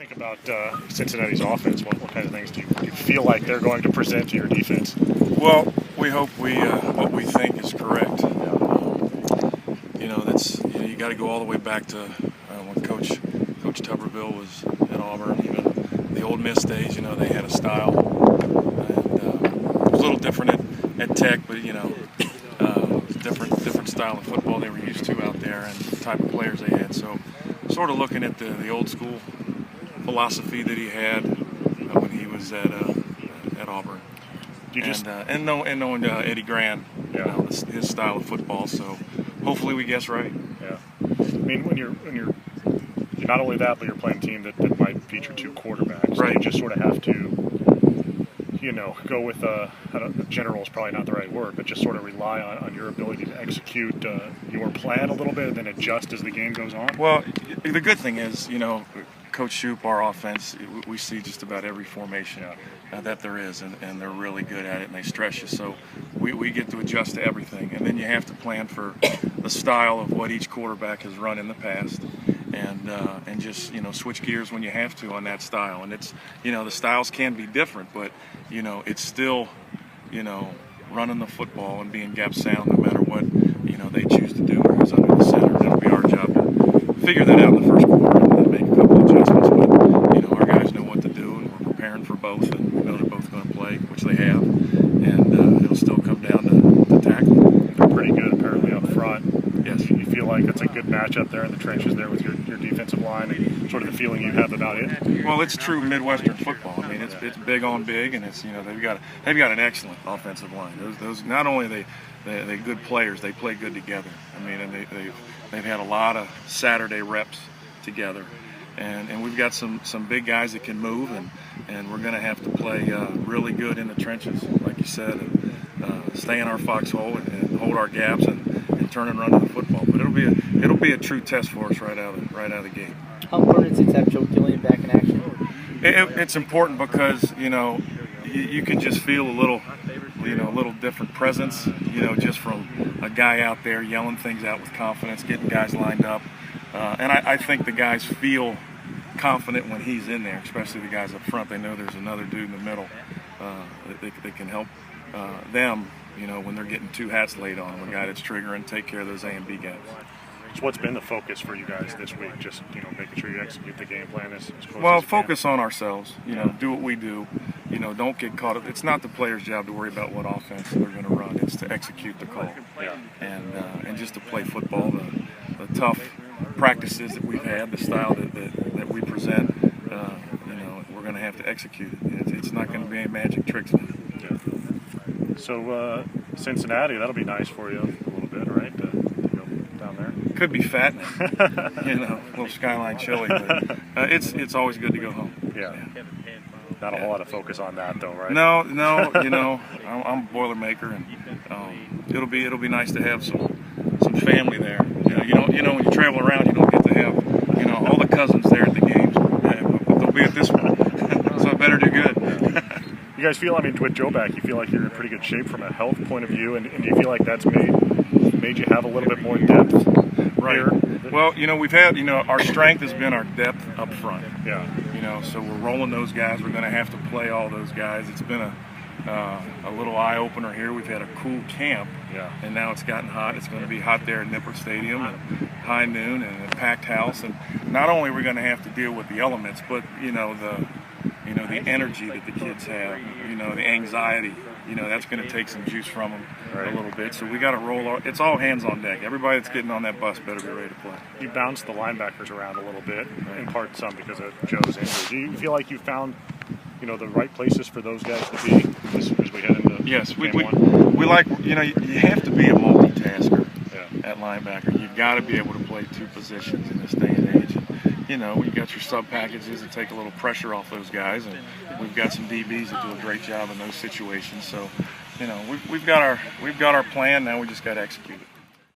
Think about Cincinnati's offense. What kind of things do you feel like they're going to present to your defense? Well, we hope what we think is correct. You got to go all the way back to when Coach Tuberville was at Auburn. Even the Ole Miss days, they had a style, and it was a little different at Tech, but it was different style of football they were used to out there, and the type of players they had. So, sort of looking at the old school philosophy that he had when he was at Auburn, and knowing Eddie Grand, his style of football. So hopefully we guess right. Yeah, I mean when you're not only that, but you're playing a team that might feature two quarterbacks. Right. You just sort of have to, go with general is probably not the right word, but just sort of rely on your ability to execute your plan a little bit and then adjust as the game goes on. Well, the good thing is, Coach Shoop, our offense, we see just about every formation that there is, and they're really good at it, and they stress you. So we get to adjust to everything, and then you have to plan for the style of what each quarterback has run in the past, and just switch gears when you have to on that style. And it's the styles can be different, but it's still running the football and being gap sound no matter what they choose to do or who's under the center. It'll be our job to figure that out in the first quarter and then make a couple adjustments. But our guys know what to do, and we're preparing for both, and we know they're both going to play, which they have, and it'll still come down to tackle. They're pretty good apparently up front. Yes. You feel like it's a good matchup there in the trenches there with your defensive line, and sort of the feeling you have about it? Well, it's true Midwestern football. I mean, it's big on big, and it's they've got an excellent offensive line. Those not only they good players, they play good together. I mean, and they've had a lot of Saturday reps together, and we've got some big guys that can move, and we're going to have to play really good in the trenches, like you said, and stay in our foxhole and hold our gaps and turn and run to the football. But it'll be a true test for us right out of the gate. How important is it to have Joe Gilliam back in action? It's important because you can just feel a little different presence, just from a guy out there yelling things out with confidence, getting guys lined up, and I think the guys feel confident when he's in there, especially the guys up front. They know there's another dude in the middle that can help them. When they're getting two hats laid on them, a guy that's triggering, take care of those A and B gaps. So what's been the focus for you guys this week? Just making sure you execute the game plan as close well, as you focus can. on ourselves. Do what we do. Don't get caught up. It's not the player's job to worry about what offense they're going to run. It's to execute the call, and just to play football. The tough practices that we've had, the style that we present. We're going to have to execute it. It's not going to be any magic tricks. So Cincinnati, that'll be nice for you a little bit, right? To go down there. Could be fattening, a little skyline chili, but it's always good to go home. Yeah. Not a whole lot of focus on that, though, right? No. I'm a Boilermaker, and it'll be nice to have some family there. When you travel around, you don't get to have all the cousins there at the games, but they'll be at this one, so I better do good. You guys feel, with Joe back, you feel like you're in pretty good shape from a health point of view, and do you feel like that's made you have a little bit more depth here? Well, we've had, our strength has been our depth up front. Yeah. So we're rolling those guys. We're going to have to play all those guys. It's been a little eye-opener here. We've had a cool camp, and now it's gotten hot. It's going to be hot there at Nippert Stadium, and high noon, and a packed house. And not only are we going to have to deal with the elements, but, the energy that the kids have, the anxiety, that's going to take some juice from them a little bit. So we got to roll. It's all hands on deck. Everybody that's getting on that bus better be ready to play. You bounced the linebackers around a little bit, in part some because of Joe's injury. Do you feel like you found, the right places for those guys to be as we head into game one? We like, you have to be a multitasker at linebacker. You've got to be able to play two positions in this day and age. You got your sub packages that take a little pressure off those guys, and we've got some DBs that do a great job in those situations. So, we've got our plan. Now we just got to execute it.